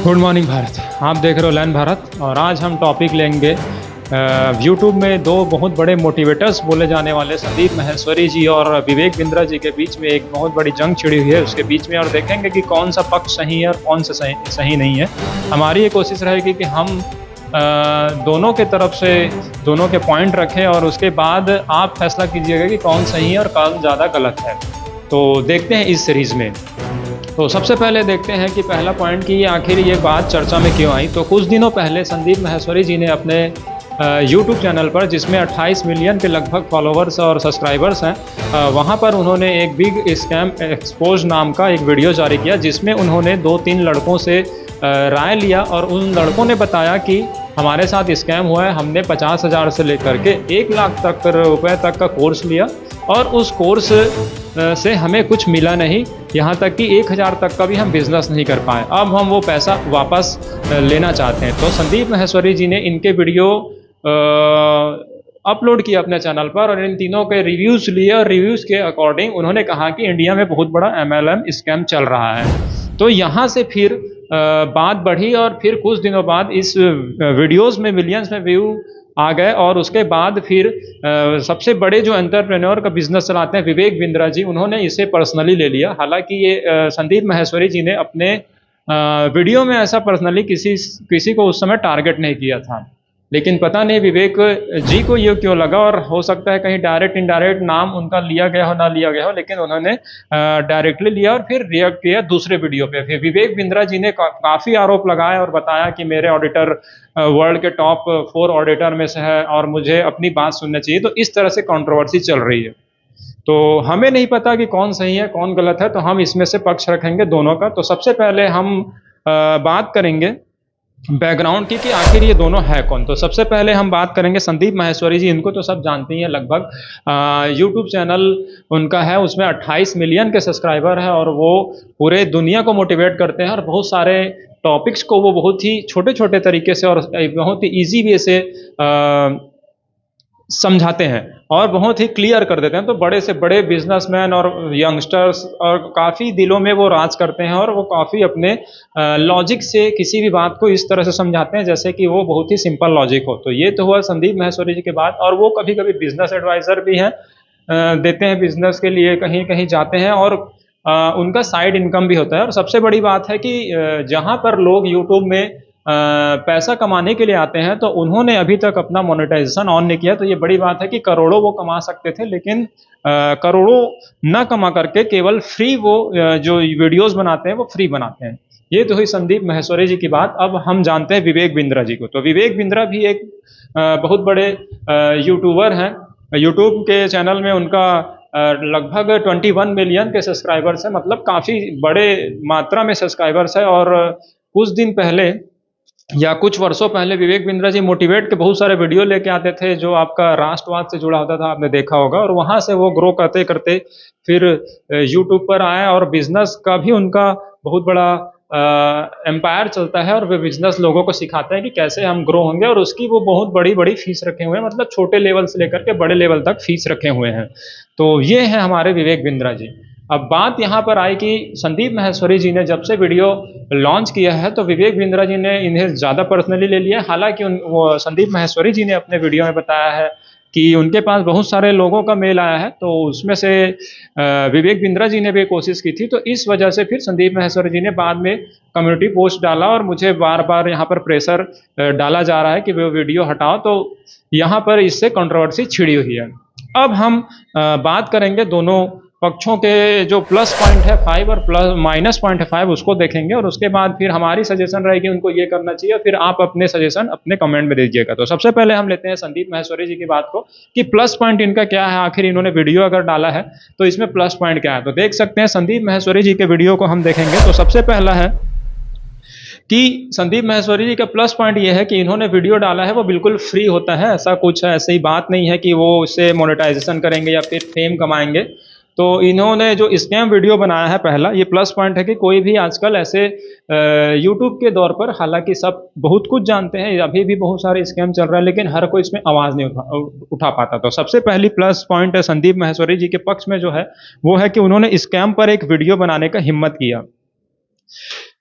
Good morning Bharat. आप देख रहे हो लैंड भारत और आज हम टॉपिक लेंगे यूट्यूब में दो बहुत बड़े मोटिवेटर्स बोले जाने वाले संदीप माहेश्वरी जी और विवेक बिंद्रा जी के बीच में एक बहुत बड़ी जंग छिड़ी हुई है उसके बीच में, और देखेंगे कि कौन सा पक्ष सही है और कौन सा सही नहीं है। हमारी ये कोशिश रहेगी कि हम दोनों के तरफ से दोनों के पॉइंट रखें और उसके बाद आप फैसला कीजिएगा कि कौन सही है और कौन ज़्यादा गलत है। तो देखते हैं इस सीरीज़ में। तो सबसे पहले देखते हैं कि पहला पॉइंट कि आखिर ये बात चर्चा में क्यों आई। तो कुछ दिनों पहले संदीप माहेश्वरी जी ने अपने यूट्यूब चैनल पर, जिसमें 28 मिलियन के लगभग फॉलोवर्स और सब्सक्राइबर्स हैं, वहाँ पर उन्होंने एक बिग स्कैम एक्सपोज नाम का एक वीडियो जारी किया, जिसमें उन्होंने 2-3 लड़कों से राय लिया और उन लड़कों ने बताया कि हमारे साथ स्कैम हुआ है। हमने 50,000 से लेकर के 1 लाख तक रुपए तक का कोर्स लिया और उस कोर्स से हमें कुछ मिला नहीं, यहाँ तक कि 1,000 तक का भी हम बिजनेस नहीं कर पाए। अब हम वो पैसा वापस लेना चाहते हैं। तो संदीप माहेश्वरी जी ने इनके वीडियो अपलोड किया अपने चैनल पर और इन तीनों के रिव्यूज़ लिए और रिव्यूज़ के अकॉर्डिंग उन्होंने कहा कि इंडिया में बहुत बड़ा MLM स्कैम चल रहा है। तो यहाँ से फिर बात बढ़ी और फिर कुछ दिनों बाद इस वीडियोज़ में मिलियंस में व्यू आ गए और उसके बाद फिर सबसे बड़े जो एंटरप्रेन्योर का बिजनेस चलाते हैं विवेक बिंद्रा जी, उन्होंने इसे पर्सनली ले लिया। हालांकि ये संदीप माहेश्वरी जी ने अपने वीडियो में ऐसा पर्सनली किसी को उस समय टारगेट नहीं किया था, लेकिन पता नहीं विवेक जी को ये क्यों लगा, और हो सकता है कहीं डायरेक्ट इनडायरेक्ट नाम उनका लिया गया हो ना लिया गया हो, लेकिन उन्होंने डायरेक्टली लिया और फिर रिएक्ट किया दूसरे वीडियो पे। फिर विवेक बिंद्रा जी ने काफ़ी आरोप लगाए और बताया कि मेरे ऑडिटर वर्ल्ड के टॉप 4 ऑडिटर में से है और मुझे अपनी बात सुननी चाहिए। तो इस तरह से कंट्रोवर्सी चल रही है। तो हमें नहीं पता कि कौन सही है कौन गलत है, तो हम इसमें से पक्ष रखेंगे दोनों का। तो सबसे पहले हम बात करेंगे बैकग्राउंड की कि आखिर ये दोनों है कौन। तो सबसे पहले हम बात करेंगे संदीप माहेश्वरी जी। इनको तो सब जानते ही हैं लगभग। यूट्यूब चैनल उनका है, उसमें 28 मिलियन के सब्सक्राइबर है और वो पूरे दुनिया को मोटिवेट करते हैं और बहुत सारे टॉपिक्स को वो बहुत ही छोटे छोटे तरीके से और बहुत ही ईजी वे से समझाते हैं और बहुत ही क्लियर कर देते हैं। तो बड़े से बड़े बिजनेसमैन और यंगस्टर्स और काफ़ी दिलों में वो राज करते हैं और वो काफ़ी अपने लॉजिक से किसी भी बात को इस तरह से समझाते हैं जैसे कि वो बहुत ही सिंपल लॉजिक हो। तो ये तो हुआ संदीप माहेश्वरी जी के बात। और वो कभी कभी बिजनेस एडवाइज़र भी हैं, देते हैं बिजनेस के लिए, कहीं कहीं जाते हैं और उनका साइड इनकम भी होता है। और सबसे बड़ी बात है कि जहाँ पर लोग यूट्यूब में पैसा कमाने के लिए आते हैं तो उन्होंने अभी तक अपना मोनेटाइजेशन ऑन नहीं किया। तो ये बड़ी बात है कि करोड़ों वो कमा सकते थे, लेकिन करोड़ों ना कमा करके केवल फ्री वो जो वीडियोस बनाते हैं वो फ्री बनाते हैं। ये तो हुई संदीप माहेश्वरी जी की बात। अब हम जानते हैं विवेक बिंद्रा जी को। तो विवेक बिंद्रा भी एक बहुत बड़े यूट्यूबर हैं। यूट्यूब के चैनल में उनका लगभग 21 मिलियन के सब्सक्राइबर्स हैं, मतलब काफ़ी बड़े मात्रा में सब्सक्राइबर्स है। और कुछ दिन पहले या कुछ वर्षों पहले विवेक बिंद्रा जी मोटिवेट के बहुत सारे वीडियो लेके आते थे जो आपका राष्ट्रवाद से जुड़ा होता था, आपने देखा होगा। और वहाँ से वो ग्रो करते करते फिर यूट्यूब पर आए और बिजनेस का भी उनका बहुत बड़ा एम्पायर चलता है और वे बिजनेस लोगों को सिखाते हैं कि कैसे हम ग्रो होंगे। और उसकी वो बहुत बड़ी बड़ी फीस रखे हुए हैं, मतलब छोटे लेवल से लेकर के बड़े लेवल तक फीस रखे हुए हैं। तो ये हैं हमारे विवेक बिंद्रा जी। अब बात यहाँ पर आई कि संदीप माहेश्वरी जी ने जब से वीडियो लॉन्च किया है तो विवेक बिंद्रा जी ने इन्हें ज़्यादा पर्सनली ले लिया। हालांकि वो संदीप माहेश्वरी जी ने अपने वीडियो में बताया है कि उनके पास बहुत सारे लोगों का मेल आया है, तो उसमें से विवेक बिंद्रा जी ने भी कोशिश की थी। तो इस वजह से फिर संदीप माहेश्वरी जी ने बाद में कम्युनिटी पोस्ट डाला और मुझे बार बार यहाँ पर प्रेशर डाला जा रहा है कि वो वीडियो हटाओ। तो यहाँ पर इससे कंट्रोवर्सी छिड़ी हुई है। अब हम बात करेंगे दोनों पक्षों के जो प्लस पॉइंट है 5 और प्लस माइनस पॉइंट है 5, उसको देखेंगे और उसके बाद फिर हमारी सजेशन रहेगी उनको ये करना चाहिए, फिर आप अपने सजेशन अपने कमेंट में दीजिएगा। तो सबसे पहले हम लेते हैं संदीप माहेश्वरी जी की बात को कि प्लस पॉइंट इनका क्या है। आखिर इन्होंने वीडियो अगर डाला है तो इसमें प्लस पॉइंट क्या है। तो देख सकते हैं संदीप माहेश्वरी जी के वीडियो को हम देखेंगे। तो सबसे पहला है कि संदीप माहेश्वरी जी का प्लस पॉइंट ये है कि इन्होंने वीडियो डाला है वो बिल्कुल फ्री होता है। ऐसा कुछ है, ऐसी बात नहीं है कि वो इससे मोनेटाइजेशन करेंगे या फिर फेम कमाएंगे। तो इन्होंने जो स्कैम वीडियो बनाया है, पहला ये प्लस पॉइंट है कि कोई भी आजकल ऐसे यूट्यूब के दौर पर, हालांकि सब बहुत कुछ जानते हैं, अभी भी बहुत सारे स्कैम चल रहा है, लेकिन हर कोई इसमें आवाज़ नहीं उठा पाता। तो सबसे पहली प्लस पॉइंट है संदीप माहेश्वरी जी के पक्ष में जो है वो है कि उन्होंने स्कैम पर एक वीडियो बनाने का हिम्मत किया।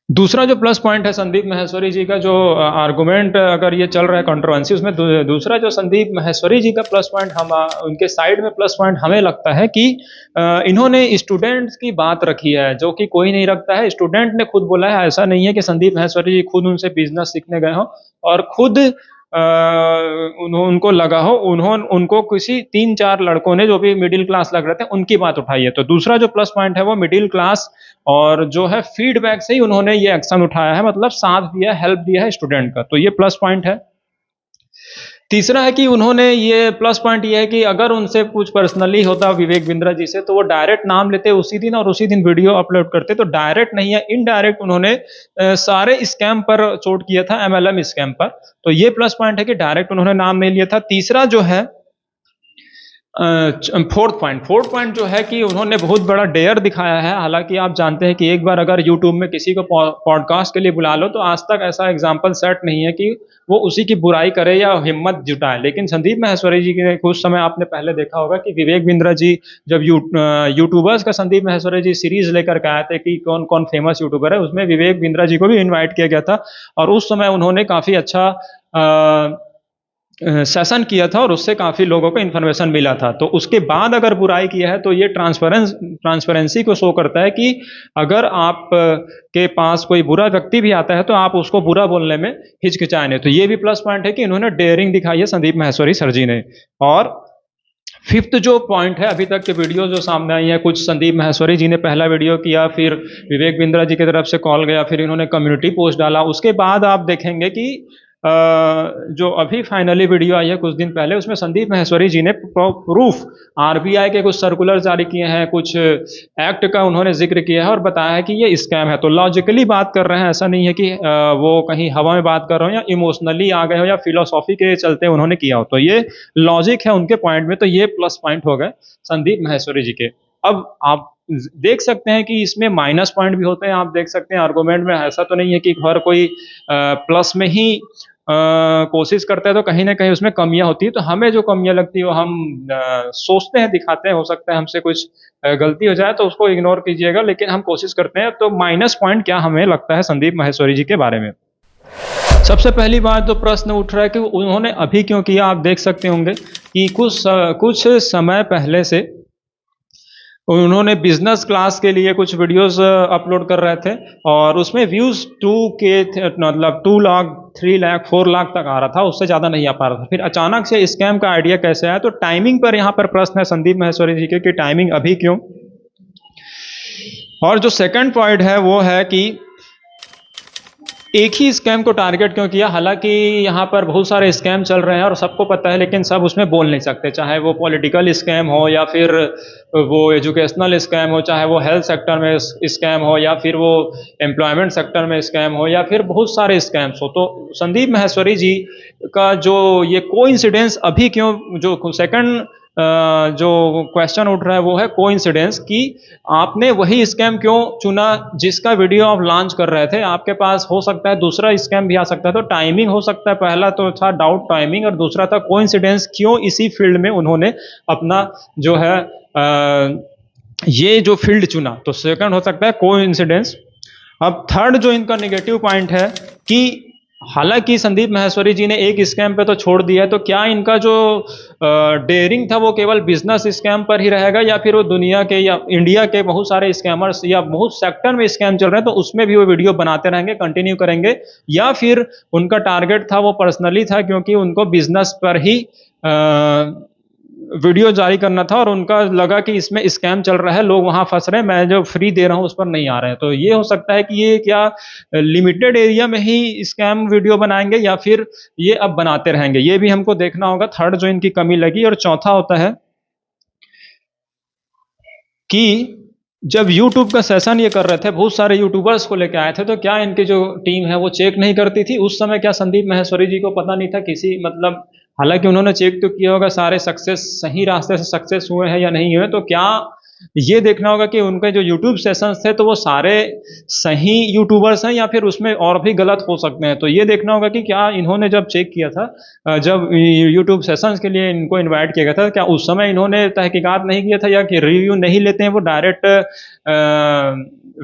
दूसरा जो प्लस पॉइंट है संदीप माहेश्वरी जी का, जो आर्गुमेंट अगर ये चल रहा है कंट्रोवर्सी, उसमें दूसरा जो संदीप माहेश्वरी जी का प्लस पॉइंट हम उनके साइड में प्लस पॉइंट हमें लगता है कि इन्होंने स्टूडेंट्स की बात रखी है, जो कि कोई नहीं रखता है। स्टूडेंट ने खुद बोला है, ऐसा नहीं है कि संदीप माहेश्वरी जी खुद उनसे बिजनेस सीखने गए हो और खुद उनको लगा हो, उन्होंने उनको किसी 3-4 लड़कों ने जो भी मिडिल क्लास लग रहे थे उनकी बात उठाई है। तो दूसरा जो प्लस पॉइंट है वो मिडिल क्लास और जो है फीडबैक से ही उन्होंने ये एक्शन उठाया है, मतलब साथ दिया, हेल्प दिया है स्टूडेंट का, तो ये प्लस पॉइंट है। तीसरा है कि उन्होंने ये प्लस पॉइंट ये है कि अगर उनसे कुछ पर्सनली होता विवेक बिंद्रा जी से, तो वो डायरेक्ट नाम लेते उसी दिन और उसी दिन वीडियो अपलोड करते। तो डायरेक्ट नहीं है, इनडायरेक्ट उन्होंने सारे स्कैम पर चोट किया था, एमएलएम स्कैम पर। तो ये प्लस पॉइंट है कि डायरेक्ट उन्होंने नाम नहीं लिया था। तीसरा जो है फोर्थ पॉइंट जो है कि उन्होंने बहुत बड़ा डेयर दिखाया है। हालांकि आप जानते हैं कि एक बार अगर यूट्यूब में किसी को पॉडकास्ट के लिए बुला लो तो आज तक ऐसा एग्जाम्पल सेट नहीं है कि वो उसी की बुराई करे या हिम्मत जुटाए। लेकिन संदीप माहेश्वरी जी के कुछ समय आपने पहले देखा होगा कि विवेक बिंद्रा जी जब यूट्यूबर्स का संदीप माहेश्वरी जी सीरीज लेकर के आए थे कि कौन कौन फेमस यूट्यूबर है, उसमें विवेक बिंद्रा जी को भी इन्वाइट किया गया था और उस समय उन्होंने काफी अच्छा सेशन किया था और उससे काफी लोगों को इन्फॉर्मेशन मिला था। तो उसके बाद अगर बुराई किया है तो ये ट्रांसपेरेंसी को शो करता है कि अगर आप के पास कोई बुरा व्यक्ति भी आता है तो आप उसको बुरा बोलने में हिचकिचाए नहीं। तो ये भी प्लस पॉइंट है कि इन्होंने डेयरिंग दिखाई है संदीप माहेश्वरी सर जी ने। और फिफ्थ जो पॉइंट है, अभी तक के वीडियो जो सामने आई है, कुछ संदीप माहेश्वरी जी ने पहला वीडियो किया, फिर विवेक बिंद्रा जी की तरफ से कॉल गया, फिर इन्होंने कम्युनिटी पोस्ट डाला, उसके बाद आप देखेंगे कि जो अभी फाइनली वीडियो आई है कुछ दिन पहले, उसमें संदीप माहेश्वरी जी ने प्रूफ आरबीआई के कुछ सर्कुलर जारी किए हैं, कुछ एक्ट का उन्होंने जिक्र किया है और बताया है कि ये स्कैम है। तो लॉजिकली बात कर रहे हैं, ऐसा नहीं है कि वो कहीं हवा में बात कर रहे हो या इमोशनली आ गए हो या फिलोसॉफी के चलते उन्होंने किया हो। तो ये लॉजिक है उनके पॉइंट में, तो ये प्लस पॉइंट हो गए संदीप माहेश्वरी जी के। अब आप देख सकते हैं कि इसमें माइनस पॉइंट भी होते हैं। आप देख सकते हैं आर्गुमेंट में ऐसा तो नहीं है कि हर कोई प्लस में ही कोशिश करता है, तो कहीं ना कहीं उसमें कमियां होती है। तो हमें जो कमियां लगती है वो हम सोचते हैं, दिखाते हैं, हो सकता है हमसे कुछ गलती हो जाए तो उसको इग्नोर कीजिएगा, लेकिन हम कोशिश करते हैं। तो माइनस पॉइंट क्या हमें लगता है संदीप माहेश्वरी जी के बारे में? सबसे पहली बात जो प्रश्न उठ रहा है कि उन्होंने अभी क्यों किया। आप देख सकते होंगे कि कुछ समय पहले से उन्होंने बिजनेस क्लास के लिए कुछ वीडियोस अपलोड कर रहे थे और उसमें व्यूज 2K थे, मतलब 2 लाख, 3 लाख, 4 लाख तक आ रहा था, उससे ज़्यादा नहीं आ पा रहा था। फिर अचानक से स्कैम का आइडिया कैसे आया? तो टाइमिंग पर यहाँ पर प्रश्न है संदीप माहेश्वरी जी के कि टाइमिंग अभी क्यों। और जो सेकंड पॉइंट है वो है कि एक ही स्कैम को टारगेट क्यों किया। हालांकि यहाँ पर बहुत सारे स्कैम चल रहे हैं और सबको पता है, लेकिन सब उसमें बोल नहीं सकते, चाहे वो पॉलिटिकल स्कैम हो या फिर वो एजुकेशनल स्कैम हो, चाहे वो हेल्थ सेक्टर में स्कैम हो या फिर वो एम्प्लॉयमेंट सेक्टर में स्कैम हो या फिर बहुत सारे स्कैम्स हो। तो संदीप माहेश्वरी जी का जो ये कोइंसिडेंस अभी क्यों, जो सेकंड जो क्वेश्चन उठ रहा है वो है कोइंसिडेंस, कि आपने वही स्कैम क्यों चुना जिसका वीडियो आप लॉन्च कर रहे थे। आपके पास हो सकता है दूसरा स्कैम भी आ सकता है। तो टाइमिंग हो सकता है, पहला तो था डाउट टाइमिंग और दूसरा था कोइंसिडेंस, क्यों इसी फील्ड में उन्होंने अपना जो है ये जो फील्ड चुना। तो सेकंड हो सकता है कोइंसिडेंस। अब थर्ड जो इनका नेगेटिव पॉइंट है कि हालांकि संदीप माहेश्वरी जी ने एक स्कैम पे तो छोड़ दिया है, तो क्या इनका जो डेयरिंग था वो केवल बिजनेस स्कैम पर ही रहेगा या फिर वो दुनिया के या इंडिया के बहुत सारे स्कैमर्स या बहुत सेक्टर में स्कैम चल रहे हैं तो उसमें भी वो वीडियो बनाते रहेंगे, कंटिन्यू करेंगे, या फिर उनका टारगेट था वो पर्सनली था क्योंकि उनको बिजनेस पर ही वीडियो जारी करना था और उनका लगा कि इसमें स्कैम चल रहा है, लोग वहां फंस रहे हैं, मैं जो फ्री दे रहा हूं उस पर नहीं आ रहे हैं। तो ये हो सकता है कि ये क्या लिमिटेड एरिया में ही स्कैम वीडियो बनाएंगे या फिर ये अब बनाते रहेंगे, ये भी हमको देखना होगा। थर्ड जो इनकी कमी लगी। और चौथा होता है कि जब YouTube का सेशन ये कर रहे थे, बहुत सारे यूट्यूबर्स को लेकर आए थे, तो क्या इनकी जो टीम है वो चेक नहीं करती थी उस समय? क्या संदीप माहेश्वरी जी को पता नहीं था किसी, मतलब हालांकि उन्होंने चेक तो किया होगा सारे सक्सेस सही रास्ते से सक्सेस हुए हैं या नहीं हुए, तो क्या ये देखना होगा कि उनके जो यूट्यूब सेशंस थे तो वो सारे सही यूट्यूबर्स हैं या फिर उसमें और भी गलत हो सकते हैं। तो ये देखना होगा कि क्या इन्होंने जब चेक किया था, जब यूट्यूब सेशंस के लिए इनको इनवाइट किया गया था, क्या उस समय इन्होंने तहकीकात नहीं किया था या कि रिव्यू नहीं लेते हैं वो डायरेक्ट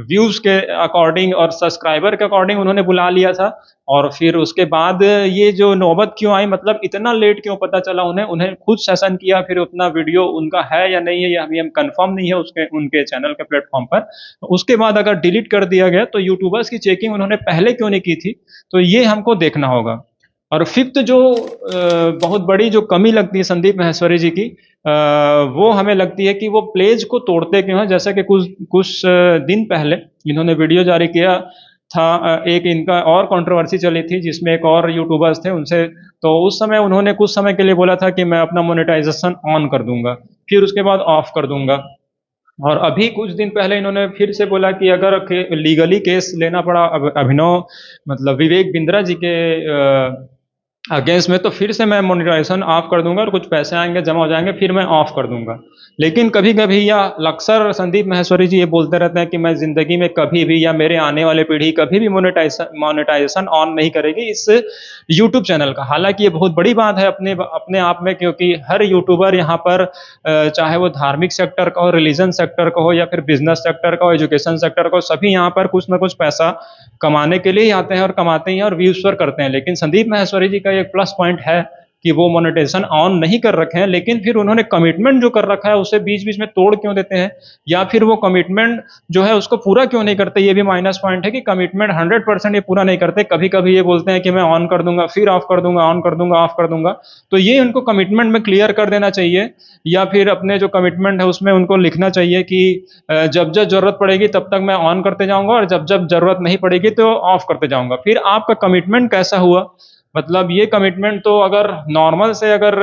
व्यूज के अकॉर्डिंग और सब्सक्राइबर के अकॉर्डिंग उन्होंने बुला लिया था। और फिर उसके बाद ये जो नौबत क्यों आई, मतलब इतना लेट क्यों पता चला उन्हें, खुद सेशन किया, फिर उतना वीडियो उनका है या नहीं है ये अभी हम कंफर्म नहीं है उसके उनके चैनल के प्लेटफॉर्म पर। उसके बाद अगर डिलीट कर दिया गया तो यूट्यूबर्स की चेकिंग उन्होंने पहले क्यों नहीं की थी, तो ये हमको देखना होगा। और फिफ्थ जो बहुत बड़ी जो कमी लगती है संदीप माहेश्वरी जी की, वो हमें लगती है कि वो प्लेज को तोड़ते क्यों हैं। जैसे कि कुछ कुछ दिन पहले इन्होंने वीडियो जारी किया था, एक इनका और कंट्रोवर्सी चली थी जिसमें एक और यूट्यूबर्स थे उनसे, तो उस समय उन्होंने कुछ समय के लिए बोला था कि मैं अपना मोनेटाइजेशन ऑन कर दूंगा, फिर उसके बाद ऑफ कर दूंगा। और अभी कुछ दिन पहले इन्होंने फिर से बोला कि अगर लीगली केस लेना पड़ा अभिनव मतलब विवेक बिंद्रा जी के अगेंस्ट में, तो फिर से मैं मोनेटाइजेशन ऑफ कर दूंगा और कुछ पैसे आएंगे जमा हो जाएंगे फिर मैं ऑफ कर दूंगा। लेकिन कभी कभी या अक्सर संदीप माहेश्वरी जी ये बोलते रहते हैं कि मैं जिंदगी में कभी भी या मेरे आने वाले पीढ़ी कभी भी मोनेटाइजेशन ऑन नहीं करेगी इस यूट्यूब चैनल का। हालांकि ये बहुत बड़ी बात है अपने अपने आप में, क्योंकि हर यूट्यूबर यहाँ पर चाहे वो धार्मिक सेक्टर का हो, रिलीजन सेक्टर का हो, या फिर बिजनेस सेक्टर का हो, एजुकेशन सेक्टर का हो, सभी यहाँ पर कुछ ना कुछ पैसा कमाने के लिए ही आते हैं और कमाते हैं और व्यूज पर करते हैं। लेकिन संदीप माहेश्वरी जी का एक प्लस पॉइंट है कि वो मोनेटाइजेशन ऑन नहीं कर रखे हैं, लेकिन फिर उन्होंने कमिटमेंट जो कर रखा है उसे बीच बीच में तोड़ क्यों देते हैं, या फिर वो कमिटमेंट जो है उसको पूरा क्यों नहीं करते। ये भी माइनस पॉइंट है कि कमिटमेंट 100% ये पूरा नहीं करते। कभी कभी ये बोलते हैं कि मैं ऑन कर दूंगा फिर ऑफ कर दूंगा, ऑन कर दूंगा ऑफ कर दूंगा। तो ये उनको कमिटमेंट में क्लियर कर देना चाहिए, या फिर अपने जो कमिटमेंट है उसमें उनको लिखना चाहिए कि जब जब जरूरत पड़ेगी तब तक मैं ऑन करते जाऊंगा और जब जब जरूरत नहीं पड़ेगी तो ऑफ करते जाऊंगा। फिर आपका कमिटमेंट कैसा हुआ, मतलब ये कमिटमेंट तो अगर नॉर्मल से अगर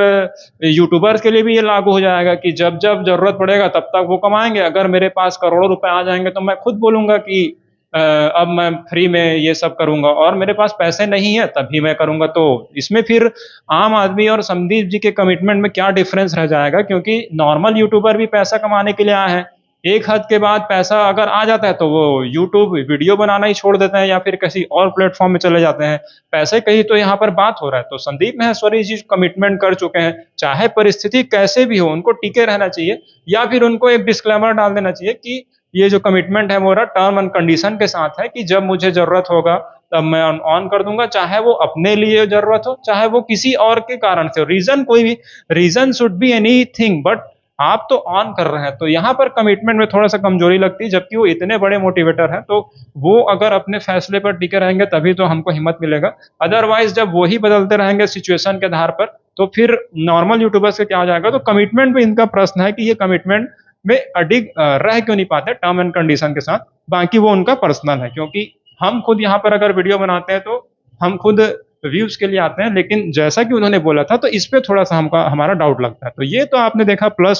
यूट्यूबर्स के लिए भी ये लागू हो जाएगा कि जब जब जरूरत पड़ेगा तब तक वो कमाएंगे। अगर मेरे पास करोड़ों रुपए आ जाएंगे तो मैं खुद बोलूंगा कि अब मैं फ्री में ये सब करूंगा, और मेरे पास पैसे नहीं है तभी मैं करूंगा। तो इसमें फिर आम आदमी और संदीप जी के कमिटमेंट में क्या डिफरेंस रह जाएगा, क्योंकि नॉर्मल यूट्यूबर भी पैसा कमाने के लिए आए हैं। एक हद के बाद पैसा अगर आ जाता है तो वो यूट्यूब वीडियो बनाना ही छोड़ देते हैं या फिर किसी और प्लेटफॉर्म में चले जाते हैं। पैसे कहीं तो यहाँ पर बात हो रहा है। तो संदीप माहेश्वरी जी कमिटमेंट कर चुके हैं, चाहे परिस्थिति कैसे भी हो उनको टिके रहना चाहिए, या फिर उनको एक डिस्क्लेमर डाल देना चाहिए कि ये जो कमिटमेंट है मेरा टर्म एंड कंडीशन के साथ है कि जब मुझे जरूरत होगा तब मैं ऑन कर दूंगा, चाहे वो अपने लिए जरूरत हो चाहे वो किसी और के कारण से हो। रीजन कोई भी reason should be anything, but आप तो ऑन कर रहे हैं। तो यहाँ पर कमिटमेंट में थोड़ा सा कमजोरी लगती है, जबकि वो इतने बड़े मोटिवेटर हैं। तो वो अगर अपने फैसले पर टिके रहेंगे तभी तो हमको हिम्मत मिलेगा। अदरवाइज जब वही बदलते रहेंगे सिचुएशन के आधार पर तो फिर नॉर्मल यूट्यूबर्स का क्या हो जाएगा। तो कमिटमेंट में इनका प्रश्न है कि ये कमिटमेंट में अडिग रह क्यों नहीं पाते टर्म एंड कंडीशन के साथ। बाकी वो उनका पर्सनल है, क्योंकि हम खुद यहाँ पर अगर वीडियो बनाते हैं तो हम खुद व्यूज के लिए आते हैं। लेकिन जैसा कि उन्होंने बोला था तो इस पे थोड़ा सा हमारा डाउट लगता है। तो ये तो आपने देखा प्लस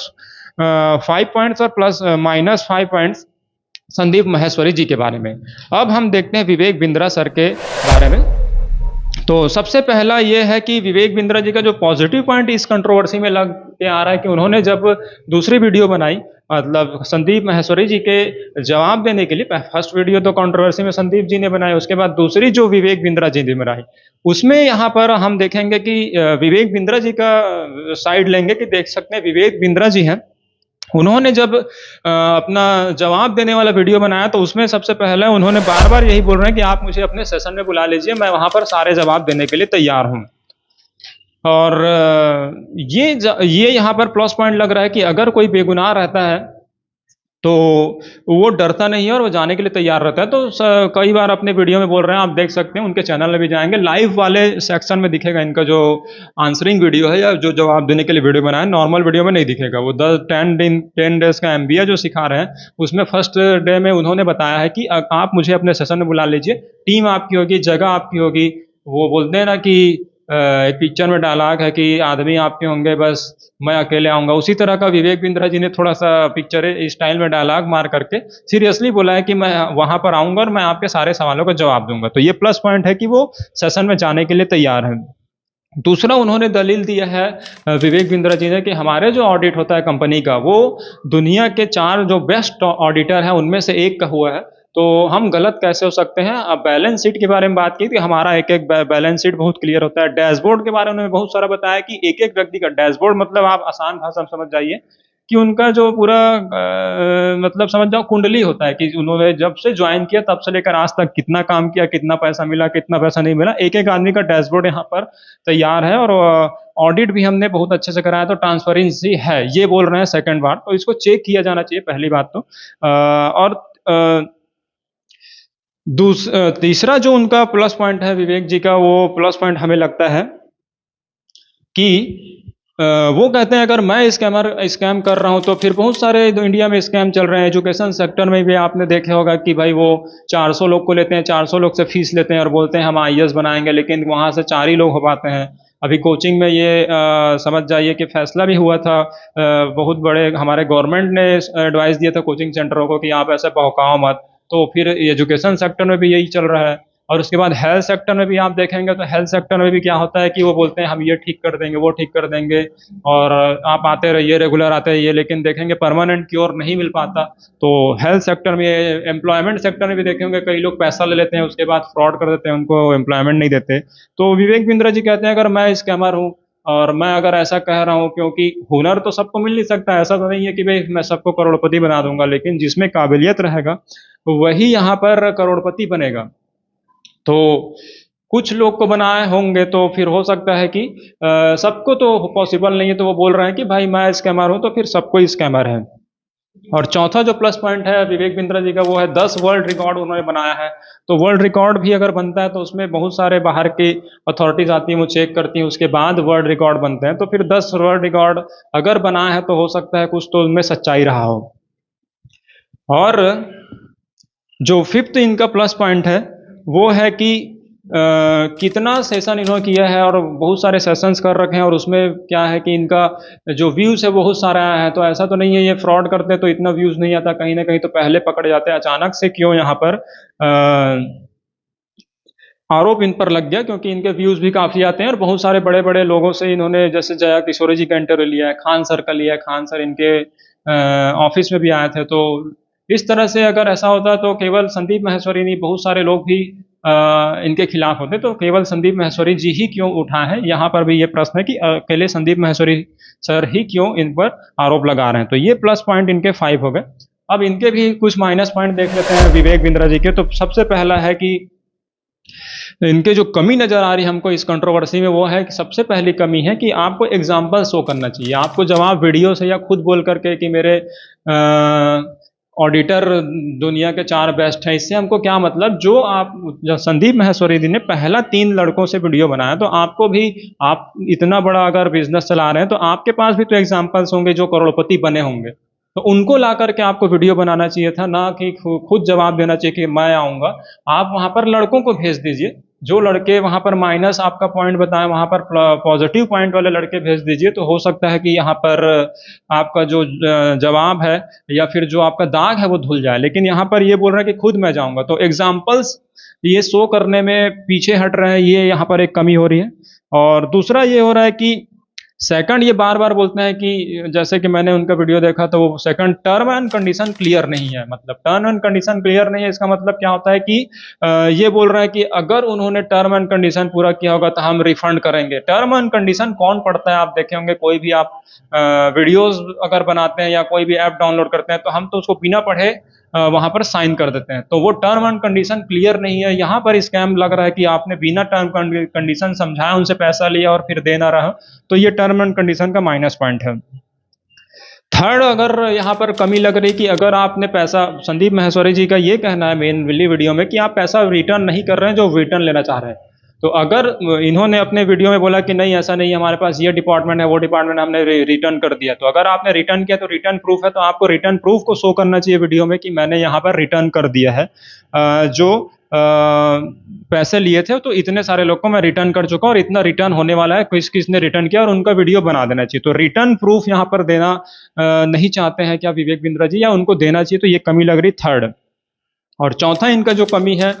5 पॉइंट्स और plus minus 5 points Sandeep Maheshwari ji के बारे में। अब हम देखते हैं विवेक बिंद्रा सर के बारे में। तो सबसे पहला ये है कि विवेक बिंद्रा जी का जो पॉजिटिव पॉइंट इस कंट्रोवर्सी में लग के आ रहा है कि उन्होंने जब दूसरी वीडियो बनाई, मतलब संदीप माहेश्वरी जी के जवाब देने के लिए, फर्स्ट वीडियो तो कंट्रोवर्सी में संदीप जी ने बनाई, उसके बाद दूसरी जो विवेक बिंद्रा जी ने बनाई उसमें यहाँ पर हम देखेंगे कि विवेक बिंद्रा जी का साइड लेंगे कि देख सकते हैं विवेक बिंद्रा जी हैं। उन्होंने जब अपना जवाब देने वाला वीडियो बनाया तो उसमें सबसे पहले उन्होंने बार बार यही बोल रहे हैं कि आप मुझे अपने सेशन में बुला लीजिए, मैं वहां पर सारे जवाब देने के लिए तैयार हूं। और ये यहाँ पर प्लस पॉइंट लग रहा है कि अगर कोई बेगुनाह रहता है तो वो डरता नहीं है और वो जाने के लिए तैयार रहता है। तो कई बार अपने वीडियो में बोल रहे हैं, आप देख सकते हैं उनके चैनल में भी जाएंगे, लाइव वाले सेक्शन में दिखेगा इनका जो आंसरिंग वीडियो है या जो जवाब देने के लिए वीडियो बनाया, नॉर्मल वीडियो में नहीं दिखेगा। वो 10 डेज का MBA जो सिखा रहे हैं उसमें फर्स्ट डे में उन्होंने बताया है कि आप मुझे अपने सेशन में बुला लीजिए, टीम आपकी होगी, जगह आपकी होगी। वो बोलते हैं ना कि एक पिक्चर में डायलॉग है कि आदमी आपके होंगे बस मैं अकेले आऊंगा, उसी तरह का विवेक बिंद्रा जी ने थोड़ा सा पिक्चर स्टाइल में डायलॉग मार करके सीरियसली बोला है कि मैं वहां पर आऊंगा और मैं आपके सारे सवालों का जवाब दूंगा। तो ये प्लस पॉइंट है कि वो सेशन में जाने के लिए तैयार है। दूसरा उन्होंने दलील दिया है विवेक बिंद्रा जी ने कि हमारे जो ऑडिट होता है कंपनी का वो दुनिया के 4 जो बेस्ट ऑडिटर है उनमें से एक का हुआ है। तो हम गलत कैसे हो सकते हैं। अब बैलेंस शीट के बारे में बात की थी, हमारा एक एक बैलेंस शीट बहुत क्लियर होता है। डैशबोर्ड के बारे में उन्होंने बहुत सारा बताया कि एक एक व्यक्ति का डैशबोर्ड, मतलब आप आसान भाषा में समझ जाइए कि उनका जो पूरा मतलब समझ जाओ कुंडली होता है कि उन्होंने जब से ज्वाइन किया तब से लेकर आज तक कितना काम किया, कितना पैसा मिला, कितना पैसा नहीं मिला, एक एक आदमी का डैशबोर्ड यहाँ पर तैयार है। और ऑडिट भी हमने बहुत अच्छे से कराया, तो ट्रांसपेरेंसी है ये बोल रहे हैं सेकंड बात, तो इसको चेक किया जाना चाहिए पहली बात तो। और तीसरा जो उनका प्लस पॉइंट है विवेक जी का, वो प्लस पॉइंट हमें लगता है कि वो कहते हैं अगर मैं स्कैम कर रहा हूं तो फिर बहुत सारे इंडिया में स्कैम चल रहे हैं। एजुकेशन सेक्टर में भी आपने देखे होगा कि भाई वो 400 लोग को लेते हैं, 400 लोग से फीस लेते हैं और बोलते हैं हम आईएएस बनाएंगे, लेकिन वहां से 4 ही लोग हो पाते हैं। अभी कोचिंग में ये समझ जाइए कि फैसला भी हुआ था, बहुत बड़े हमारे गवर्नमेंट ने एडवाइस दिया था कोचिंग सेंटरों को कि आप ऐसे बहकाओ मत। तो फिर एजुकेशन सेक्टर में भी यही चल रहा है। और उसके बाद हेल्थ सेक्टर में भी आप देखेंगे तो हेल्थ सेक्टर में भी क्या होता है कि वो बोलते हैं हम ये ठीक कर देंगे, वो ठीक कर देंगे, और आप आते रहिए, रेगुलर आते रहिए, लेकिन देखेंगे परमानेंट क्योर नहीं मिल पाता। तो हेल्थ सेक्टर में, एम्प्लॉयमेंट सेक्टर में भी देखेंगे कई लोग पैसा ले लेते हैं, उसके बाद फ्रॉड कर देते हैं, उनको एम्प्लॉयमेंट नहीं देते। तो विवेक बिंद्रा जी कहते हैं अगर मैं स्कैमर हूँ और मैं अगर ऐसा कह रहा हूँ, क्योंकि हुनर तो सबको मिल नहीं सकता, ऐसा तो नहीं है कि भाई मैं सबको करोड़पति बना दूंगा, लेकिन जिसमें काबिलियत रहेगा वही यहाँ पर करोड़पति बनेगा। तो कुछ लोग को बनाए होंगे तो फिर हो सकता है कि सबको तो पॉसिबल नहीं है, तो वो बोल रहे हैं कि भाई मैं स्कैमर हूं तो फिर सबको ही स्कैमर है। और चौथा जो प्लस पॉइंट है विवेक बिंद्रा जी का, वो है 10 वर्ल्ड रिकॉर्ड उन्होंने बनाया है। तो वर्ल्ड रिकॉर्ड भी अगर बनता है तो उसमें बहुत सारे बाहर की अथॉरिटीज आती हैं, वो चेक करती हैं, उसके बाद वर्ल्ड रिकॉर्ड बनते हैं। तो फिर 10 वर्ल्ड रिकॉर्ड अगर बना है तो हो सकता है कुछ तो उनमें सच्चाई रहा हो। और जो फिफ्थ इनका प्लस पॉइंट है वो है कि कितना सेशन इन्होंने किया है, और बहुत सारे सेशंस कर रखे हैं, और उसमें क्या है कि इनका जो व्यूज है बहुत सारा आया है। तो ऐसा तो नहीं है ये फ्रॉड करते तो इतना व्यूज नहीं आता, कहीं ना कहीं तो पहले पकड़े जाते हैं। अचानक से क्यों यहाँ पर आरोप इन पर लग गया, क्योंकि इनके व्यूज भी काफी आते हैं, और बहुत सारे बड़े बड़े लोगों से इन्होंने, जैसे जया किशोरी जी का इंटरव्यू लिया है, खान सर का लिया है, खान सर इनके ऑफिस में भी आए थे। तो इस तरह से अगर ऐसा होता तो केवल संदीप माहेश्वरी नहीं, बहुत सारे लोग भी इनके खिलाफ होते। तो केवल संदीप माहेश्वरी जी ही क्यों उठा है, यहाँ पर भी ये प्रश्न है कि अकेले संदीप माहेश्वरी सर ही क्यों इन पर आरोप लगा रहे हैं। तो ये प्लस पॉइंट इनके 5 हो गए। अब इनके भी कुछ माइनस पॉइंट देख लेते हैं विवेक बिंद्रा जी के। तो सबसे पहला है कि इनके जो कमी नजर आ रही है हमको इस कंट्रोवर्सी में, वो है कि सबसे पहली कमी है कि आपको एग्जाम्पल शो करना चाहिए। आपको जवाब वीडियो से या खुद बोल करके कि मेरे ऑडिटर दुनिया के 4 बेस्ट हैं, इससे हमको क्या मतलब। जो संदीप माहेश्वरी जी ने पहला 3 लड़कों से वीडियो बनाया, तो आपको भी, आप इतना बड़ा अगर बिजनेस चला रहे हैं तो आपके पास भी तो एग्जाम्पल्स होंगे जो करोड़पति बने होंगे। तो उनको ला करके आपको वीडियो बनाना चाहिए था, ना कि खुद जवाब देना चाहिए कि मैं आऊंगा। आप वहां पर लड़कों को भेज दीजिए, जो लड़के वहां पर माइनस आपका पॉइंट बताएं वहां पर पॉजिटिव पॉइंट वाले लड़के भेज दीजिए। तो हो सकता है कि यहाँ पर आपका जो जवाब है या फिर जो आपका दाग है वो धुल जाए। लेकिन यहाँ पर ये बोल रहे हैं कि खुद मैं जाऊंगा, तो एग्जाम्पल्स ये शो करने में पीछे हट रहे हैं, ये यहाँ पर एक कमी हो रही है। और दूसरा ये हो रहा है कि सेकंड, ये बार बार बोलते हैं कि जैसे कि मैंने उनका वीडियो देखा तो वो second term and condition clear नहीं है। मतलब टर्म एंड कंडीशन क्लियर नहीं है, इसका मतलब क्या होता है कि ये बोल रहा है कि अगर उन्होंने टर्म एंड कंडीशन पूरा किया होगा तो हम रिफंड करेंगे। टर्म एंड कंडीशन कौन पढ़ता है, आप देखे होंगे कोई भी आप वीडियोस अगर बनाते हैं या कोई भी ऐप डाउनलोड करते हैं तो हम तो उसको बिना पढ़े वहां पर साइन कर देते हैं। तो वो टर्म एंड कंडीशन क्लियर नहीं है। यहाँ पर स्कैम लग रहा है कि आपने बिना टर्म कंडीशन समझाया उनसे पैसा लिया और फिर देना रहा। तो ये टर्म एंड कंडीशन का माइनस पॉइंट है। थर्ड, अगर यहाँ पर कमी लग रही कि अगर आपने पैसा, संदीप माहेश्वरी जी का ये कहना है मेन वीडियो में कि आप पैसा रिटर्न नहीं कर रहे हैं जो रिटर्न लेना चाह रहे हैं। तो अगर इन्होंने अपने वीडियो में बोला कि नहीं ऐसा नहीं है, हमारे पास ये डिपार्टमेंट है वो डिपार्टमेंट हमने रिटर्न कर दिया, तो अगर आपने रिटर्न किया तो रिटर्न प्रूफ है, तो आपको रिटर्न प्रूफ को शो करना चाहिए वीडियो में कि मैंने यहाँ पर रिटर्न कर दिया है जो पैसे लिए थे, तो इतने सारे लोग को मैं रिटर्न कर चुका हूं और इतना रिटर्न होने वाला है, किस किसने रिटर्न किया, और उनका वीडियो बना देना चाहिए। तो रिटर्न प्रूफ यहाँ पर देना नहीं चाहते हैं क्या विवेक बिंद्रा जी, या उनको देना चाहिए, तो ये कमी लग रही थर्ड। और चौथा इनका जो कमी है,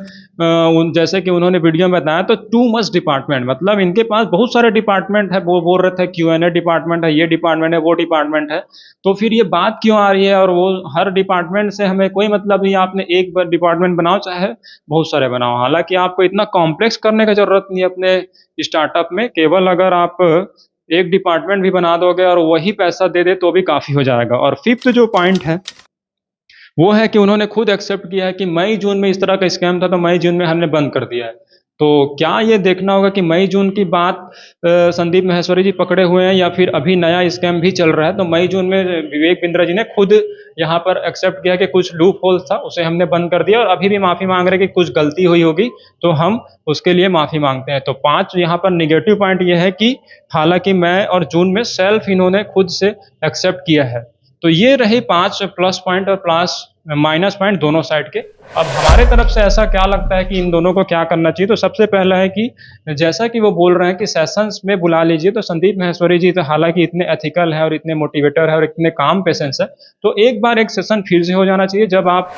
जैसे कि उन्होंने वीडियो में बताया, तो टू मच डिपार्टमेंट, मतलब इनके पास बहुत सारे डिपार्टमेंट है। वो बोल रहे थे क्यूएनए डिपार्टमेंट है, ये डिपार्टमेंट है, वो डिपार्टमेंट है। तो फिर ये बात क्यों आ रही है, और वो हर डिपार्टमेंट से हमें कोई मतलब नहीं। आपने एक बार डिपार्टमेंट बनाओ चाहे बहुत सारे बनाओ, हालांकि आपको इतना कॉम्प्लेक्स करने की जरूरत नहीं अपने स्टार्टअप में। केवल अगर आप एक डिपार्टमेंट भी बना दोगे और वही पैसा दे दे तो भी काफ़ी हो जाएगा। और फिफ्थ जो पॉइंट है वो है कि उन्होंने खुद एक्सेप्ट किया है कि मई जून में इस तरह का स्कैम था, तो मई जून में हमने बंद कर दिया है। तो क्या ये देखना होगा कि मई जून की बात संदीप माहेश्वरी जी पकड़े हुए हैं या फिर अभी नया स्कैम भी चल रहा है? तो मई जून में विवेक बिंद्रा जी ने खुद यहाँ पर एक्सेप्ट किया कि कुछ लूप होल्स था, उसे हमने बंद कर दिया और अभी भी माफ़ी मांग रहे हैं कि कुछ गलती हुई होगी तो हम उसके लिए माफ़ी मांगते हैं। तो 5 यहाँ पर नेगेटिव पॉइंट ये है कि हालांकि मई और जून में सेल्फ इन्होंने खुद से एक्सेप्ट किया है। तो ये रही 5 प्लस पॉइंट और प्लस माइनस पॉइंट दोनों साइड के। अब हमारे तरफ से ऐसा क्या लगता है कि इन दोनों को क्या करना चाहिए? तो सबसे पहला है कि जैसा कि वो बोल रहे हैं कि सेशंस में बुला लीजिए, तो संदीप माहेश्वरी जी तो हालांकि इतने एथिकल है और इतने मोटिवेटर है और इतने काम पेशेंस है, तो एक बार एक सेशन फिर से हो जाना चाहिए। जब आप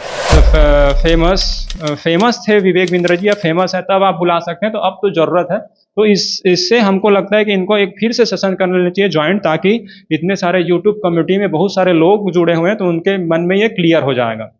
फेमस थे विवेक बिंद्रा जी या फेमस है तब आप बुला सकते हैं, तो अब तो जरूरत है। तो इससे हमको लगता है कि इनको एक फिर से सेशन कर लेना चाहिए ज्वाइन, ताकि इतने सारे यूट्यूब कम्युनिटी में बहुत सारे लोग जुड़े हुए हैं तो उनके मन में ये क्लियर हो जाएगा।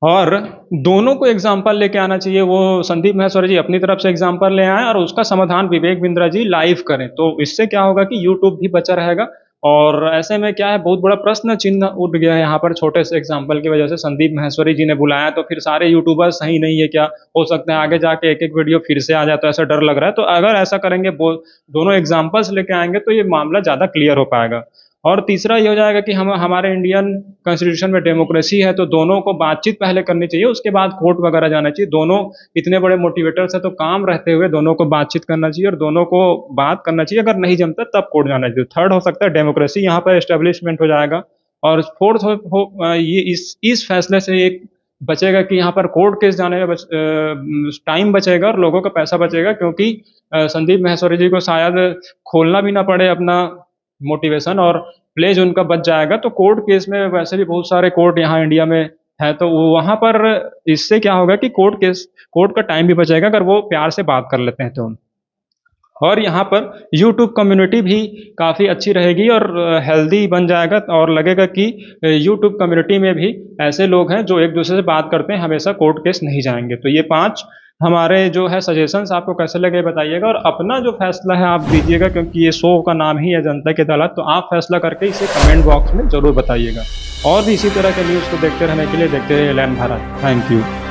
और दोनों को एग्जाम्पल लेके आना चाहिए, वो संदीप माहेश्वरी जी अपनी तरफ से एग्जाम्पल ले आए और उसका समाधान विवेक बिंद्रा जी लाइव करें। तो इससे क्या होगा कि यूट्यूब भी बचा रहेगा। और ऐसे में क्या है, बहुत बड़ा प्रश्न चिन्ह उठ गया है यहाँ पर छोटे से एग्जाम्पल की वजह से। संदीप माहेश्वरी जी ने बुलाया तो फिर सारे यूट्यूबर सही नहीं है क्या? हो सकता है आगे जाके एक एक वीडियो फिर से आ जाए, तो ऐसा डर लग रहा है। तो अगर ऐसा करेंगे, दोनों एग्जाम्पल्स लेके आएंगे तो ये मामला ज़्यादा क्लियर हो पाएगा। और तीसरा ये हो जाएगा कि हम हमारे इंडियन कॉन्स्टिट्यूशन में डेमोक्रेसी है, तो दोनों को बातचीत पहले करनी चाहिए, उसके बाद कोर्ट वगैरह जाना चाहिए। दोनों इतने बड़े मोटिवेटर्स है तो काम रहते हुए दोनों को बातचीत करना चाहिए और दोनों को बात करना चाहिए। अगर नहीं जमता तब कोर्ट जाना चाहिए। थर्ड हो सकता है डेमोक्रेसी यहाँ पर एस्टेब्लिशमेंट हो जाएगा। और फोर्थ ये इस फैसले से एक बचेगा कि यहाँ पर कोर्ट केस जाने में टाइम बचेगा और लोगों का पैसा बचेगा, क्योंकि संदीप माहेश्वरी जी को शायद खोलना भी ना पड़े अपना मोटिवेशन और प्लेज उनका बच जाएगा। तो कोर्ट केस में वैसे भी बहुत सारे कोर्ट यहाँ इंडिया में है, तो वहां पर इससे क्या होगा कि कोर्ट का टाइम भी बचेगा अगर वो प्यार से बात कर लेते हैं तो। और यहाँ पर यूट्यूब कम्युनिटी भी काफ़ी अच्छी रहेगी और हेल्दी बन जाएगा और लगेगा कि यूट्यूब कम्युनिटी में भी ऐसे लोग हैं जो एक दूसरे से बात करते हैं, हमेशा कोर्ट केस नहीं जाएंगे। तो ये 5 हमारे जो है सजेशंस आपको कैसे लगे बताइएगा और अपना जो फैसला है आप दीजिएगा, क्योंकि ये शो का नाम ही है जनता की अदालत। तो आप फैसला करके इसे कमेंट बॉक्स में ज़रूर बताइएगा। और भी इसी तरह के न्यूज़ को देखते रहने के लिए देखते रहिए एलएन भारत। Thank you.